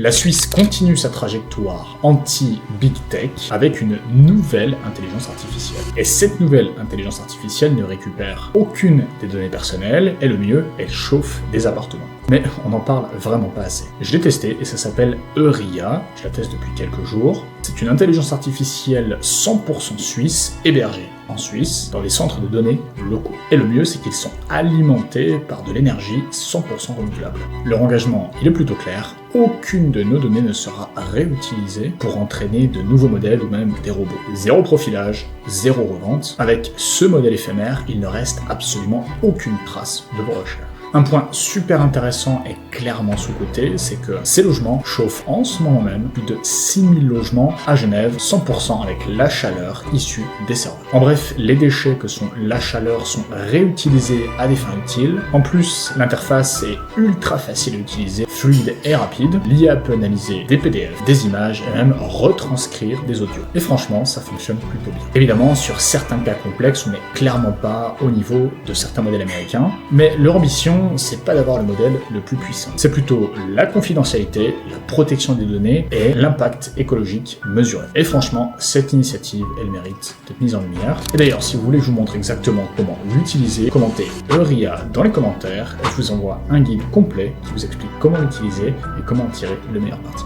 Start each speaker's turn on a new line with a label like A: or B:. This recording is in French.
A: La Suisse continue sa trajectoire anti-big tech avec une nouvelle intelligence artificielle. Et cette nouvelle intelligence artificielle ne récupère aucune des données personnelles et le mieux, elle chauffe des appartements. Mais on n'en parle vraiment pas assez. Je l'ai testé et ça s'appelle Euria, je la teste depuis quelques jours. C'est une intelligence artificielle 100% suisse hébergée en Suisse, dans des centres de données locaux. Et le mieux, c'est qu'ils sont alimentés par de l'énergie 100% renouvelable. Leur engagement, il est plutôt clair, aucune de nos données ne sera réutilisée pour entraîner de nouveaux modèles ou même des robots. Zéro profilage, zéro revente. Avec ce modèle éphémère, il ne reste absolument aucune trace de vos recherches. Un point super intéressant et clairement sous-coté, c'est que ces logements chauffent en ce moment même plus de 6000 logements à Genève, 100% avec la chaleur issue des serveurs. En bref, les déchets que sont la chaleur sont réutilisés à des fins utiles. En plus, l'interface est ultra facile à utiliser, fluide et rapide. L'IA peut analyser des PDF, des images et même retranscrire des audios. Et franchement, ça fonctionne plutôt bien. Évidemment, sur certains cas complexes, on n'est clairement pas au niveau de certains modèles américains, mais leur ambition, c'est pas d'avoir le modèle le plus puissant. C'est plutôt la confidentialité, la protection des données et l'impact écologique mesuré. Et franchement, cette initiative, elle mérite d'être mise en lumière. Et d'ailleurs, si vous voulez que je vous montre exactement comment l'utiliser, commentez Euria dans les commentaires et je vous envoie un guide complet qui vous explique comment l'utiliser et comment en tirer le meilleur parti.